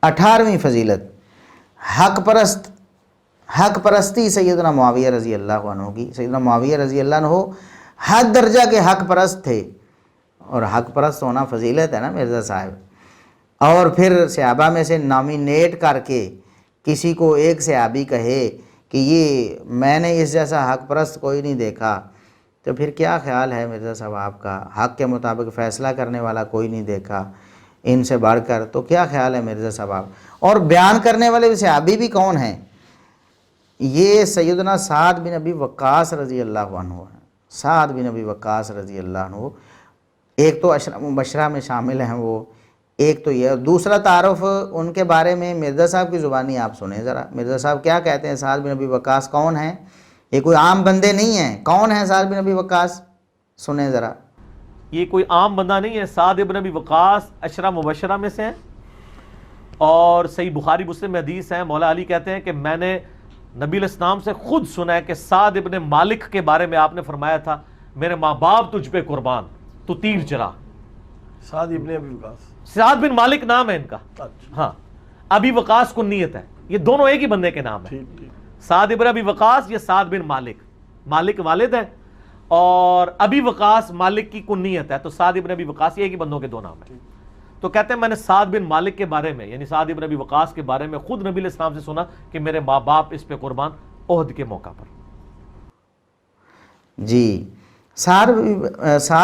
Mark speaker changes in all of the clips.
Speaker 1: 18ویں فضیلت حق پرستی سیدنا معاویہ رضی اللہ عنہ کی۔ سیدنا معاویہ رضی اللہ عنہ حد درجہ کے حق پرست تھے، اور حق پرست ہونا فضیلت ہے نا مرزا صاحب۔ اور پھر صحابہ میں سے نامینیٹ کر کے کسی کو ایک صحابی کہے کہ یہ میں نے اس جیسا حق پرست کوئی نہیں دیکھا، تو پھر کیا خیال ہے مرزا صاحب آپ کا؟ حق کے مطابق فیصلہ کرنے والا کوئی نہیں دیکھا ان سے بڑھ کر، تو کیا خیال ہے مرزا صاحب آپ؟ اور بیان کرنے والے صحابی بھی کون ہیں؟ یہ سیدنا سعد بن ابی وقاص رضی اللہ عنہ ہیں۔ سعد بن ابی وقاص رضی اللہ عنہ ایک تو عشرہ مبشرہ میں شامل ہیں وہ، ایک تو یہ، دوسرا تعارف ان کے بارے میں مرزا صاحب کی زبانی آپ سنیں ذرا۔ مرزا صاحب کیا کہتے ہیں؟ سعد بن ابی وقاص کون ہیں؟ یہ کوئی عام بندے نہیں ہیں۔ کون ہیں سعد بن ابی وقاص؟ سنیں ذرا۔
Speaker 2: یہ کوئی عام بندہ نہیں ہے۔ سعد بن ابی وقاص عشرہ مبشرہ میں سے ہیں، اور صحیح بخاری مسلم میں حدیث ہے، مولا علی کہتے ہیں کہ میں نے نبی علیہ السلام سے خود سنا ہے کہ سعد بن مالک کے بارے میں آپ نے فرمایا تھا، میرے ماں باپ تجھ پہ قربان، تو تیر چلا۔
Speaker 3: سعد ابن ابی وقاص،
Speaker 2: سعد بن مالک نام ہے ان کا، ہاں، ابی وقاص کنیت ہے، یہ دونوں ایک ہی بندے کے نام ہیں، سعد ابن ابی وقاص، یہ سعد بن مالک، مالک والد ہے، اور ابی وقاص مالک کی کنیت ہے، تو سعد ابن ابی وقاص یہ ایک ہی بندوں کے دو نام ہیں۔ تو کہتے ہیں میں نے سعد بن مالک کے بارے میں، یعنی سعد ابن ابی وقاص کے بارے میں خود نبی علیہ السلام سے سنا کہ میرے ماں باپ اس پہ قربان، احد کے موقع پر۔
Speaker 1: جی، سعد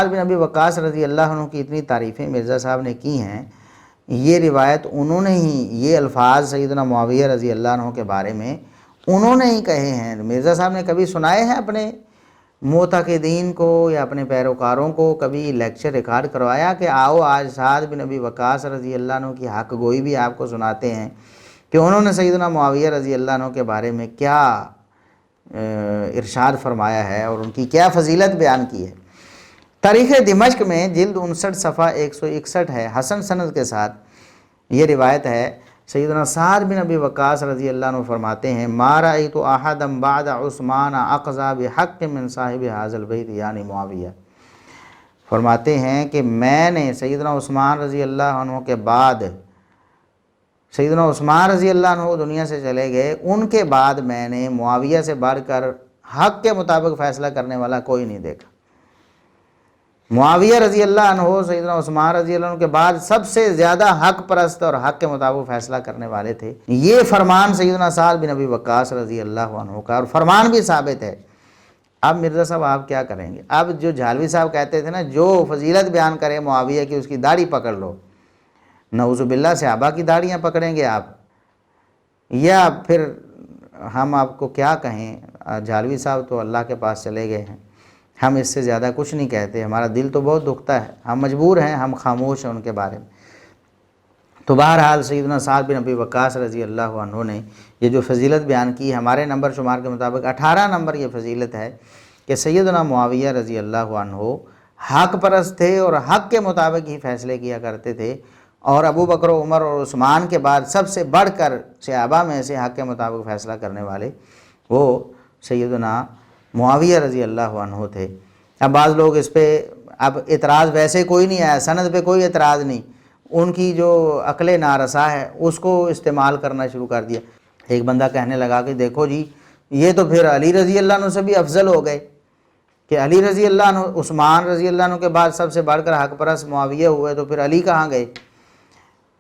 Speaker 1: بن ابی وقاص رضی اللہ عنہ کی اتنی تعریفیں مرزا صاحب نے کی ہیں، یہ روایت انہوں نے ہی، یہ الفاظ سیدنا معاویہ رضی اللہ عنہ کے بارے میں انہوں نے ہی کہے ہیں۔ مرزا صاحب نے کبھی سنائے ہیں اپنے معتقدین کو یا اپنے پیروکاروں کو کبھی لیکچر ریکارڈ کروایا کہ آؤ آج سعد بن ابی وقاص رضی اللہ عنہ کی حق گوئی بھی آپ کو سناتے ہیں کہ انہوں نے سیدنا معاویہ رضی اللہ عنہ کے بارے میں کیا ارشاد فرمایا ہے اور ان کی کیا فضیلت بیان کی ہے؟ تاریخ دمشق میں جلد 59 صفحہ 161 ہے، حسن سند کے ساتھ یہ روایت ہے۔ سیدنا سعد بن ابی وقاص رضی اللہ عنہ فرماتے ہیں ما رأیت احدا بعد عثمان اقضی بحق من صاحب ھذا البیت یعنی معاویہ، فرماتے ہیں کہ میں نے سیدنا عثمان رضی اللہ عنہ کے بعد، سیدنا عثمان رضی اللہ عنہ دنیا سے چلے گئے، ان کے بعد میں نے معاویہ سے بڑھ کر حق کے مطابق فیصلہ کرنے والا کوئی نہیں دیکھا۔ معاویہ رضی اللہ عنہ سیدنا عثمان رضی اللہ عنہ کے بعد سب سے زیادہ حق پرست اور حق کے مطابق فیصلہ کرنے والے تھے۔ یہ فرمان سیدنا سعد بن ابی وقاص رضی اللہ عنہ کا، اور فرمان بھی ثابت ہے۔ اب مرزا صاحب آپ کیا کریں گے؟ اب جو جھالوی صاحب کہتے تھے نا جو فضیلت بیان کرے معاویہ کی اس کی داڑھی پکڑ لو، نعوذ باللہ صحابہ کی داڑھیاں پکڑیں گے آپ، یا پھر ہم آپ کو کیا کہیں؟ جھالوی صاحب تو اللہ کے پاس چلے گئے ہیں، ہم اس سے زیادہ کچھ نہیں کہتے، ہمارا دل تو بہت دکھتا ہے، ہم مجبور ہیں، ہم خاموش ہیں ان کے بارے میں۔ تو بہرحال سیدنا سعد بن ابی وقاص رضی اللہ عنہ نے یہ جو فضیلت بیان کی، ہمارے نمبر شمار کے مطابق 18 نمبر یہ فضیلت ہے کہ سیدنا معاویہ رضی اللہ عنہ حق پرست تھے اور حق کے مطابق ہی فیصلے کیا کرتے تھے، اور ابو بکر و عمر اور عثمان کے بعد سب سے بڑھ کر صحابہ میں سے حق کے مطابق فیصلہ کرنے والے وہ سیدنا معاویہ رضی اللہ عنہ تھے۔ اب بعض لوگ اس پہ اب اعتراض ویسے کوئی نہیں آیا، سند پہ کوئی اعتراض نہیں، ان کی جو عقل نارسا ہے اس کو استعمال کرنا شروع کر دیا۔ ایک بندہ کہنے لگا کہ دیکھو جی یہ تو پھر علی رضی اللہ عنہ سے بھی افضل ہو گئے کہ علی رضی اللہ عنہ، عثمان رضی اللہ عنہ کے بعد سب سے بڑھ کر حق پرست معاویہ ہوئے، تو پھر علی کہاں گئے؟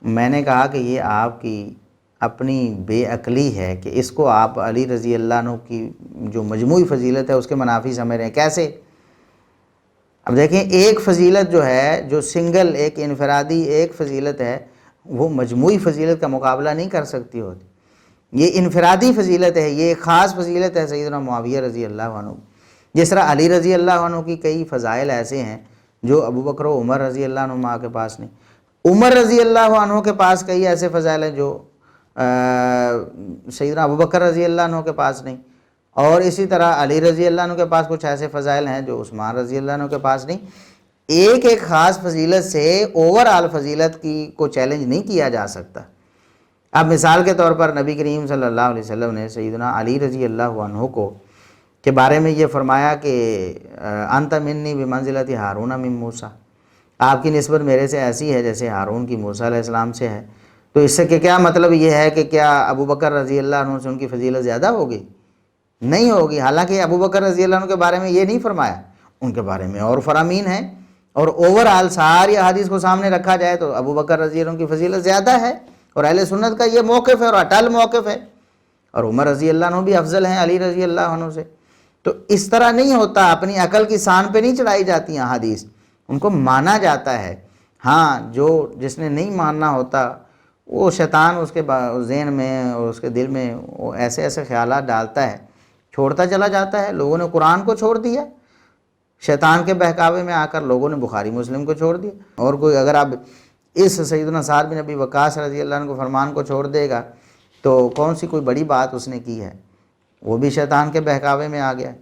Speaker 1: میں نے کہا کہ یہ آپ کی اپنی بے عقلی ہے کہ اس کو آپ علی رضی اللہ عنہ کی جو مجموعی فضیلت ہے اس کے منافی سمجھ رہے ہیں۔ کیسے؟ اب دیکھیں ایک فضیلت جو ہے، جو سنگل ایک انفرادی ایک فضیلت ہے، وہ مجموعی فضیلت کا مقابلہ نہیں کر سکتی ہوتی۔ یہ انفرادی فضیلت ہے، یہ ایک خاص فضیلت ہے سیدنا معاویہ رضی اللہ عنہ۔ جس طرح علی رضی اللہ عنہ کی کئی فضائل ایسے ہیں جو ابو بکر و عمر رضی اللہ عنہ کے پاس نہیں، عمر رضی اللہ عنہ کے پاس کئی ایسے فضائل ہیں جو سیدنا ابو بکر رضی اللہ عنہ کے پاس نہیں، اور اسی طرح علی رضی اللہ عنہ کے پاس کچھ ایسے فضائل ہیں جو عثمان رضی اللہ عنہ کے پاس نہیں۔ ایک ایک خاص فضیلت سے اوورآل فضیلت کی کو چیلنج نہیں کیا جا سکتا۔ اب مثال کے طور پر نبی کریم صلی اللہ علیہ وسلم نے سیدنا علی رضی اللہ عنہ کو کے بارے میں یہ فرمایا کہ انت منی بمنزلت ہارون من موسیٰ، آپ کی نسبت میرے سے ایسی ہے جیسے ہارون کی موسیٰ علیہ السلام سے ہے۔ تو اس سے کہ کیا مطلب یہ ہے کہ کیا ابو بکر رضی اللہ عنہ سے ان کی فضیلت زیادہ ہوگی؟ نہیں ہوگی۔ حالانکہ ابو بکر رضی اللہ عنہ کے بارے میں یہ نہیں فرمایا، ان کے بارے میں اور فرامین ہیں، اور اوورآل ساری احادیث کو سامنے رکھا جائے تو ابو بکر رضی اللہ عنہ کی فضیلت زیادہ ہے، اور اہل سنت کا یہ موقف ہے اور اٹل موقف ہے، اور عمر رضی اللہ عنہ بھی افضل ہیں علی رضی اللہ عنہ سے۔ تو اس طرح نہیں ہوتا، اپنی عقل کی سان پہ نہیں چڑھائی جاتی احادیث، ان کو مانا جاتا ہے۔ ہاں جس نے نہیں ماننا ہوتا وہ شیطان اس کے ذہن میں اور اس کے دل میں وہ ایسے ایسے خیالات ڈالتا ہے، چھوڑتا چلا جاتا ہے۔ لوگوں نے قرآن کو چھوڑ دیا، شیطان کے بہکاوے میں آ کر لوگوں نے بخاری مسلم کو چھوڑ دیا۔ اور کوئی اگر اب اس سیدنا سعد بن ابی وقاص رضی اللہ عنہ کو فرمان کو چھوڑ دے گا تو کون سی کوئی بڑی بات اس نے کی ہے؟ وہ بھی شیطان کے بہکاوے میں آ گیا ہے۔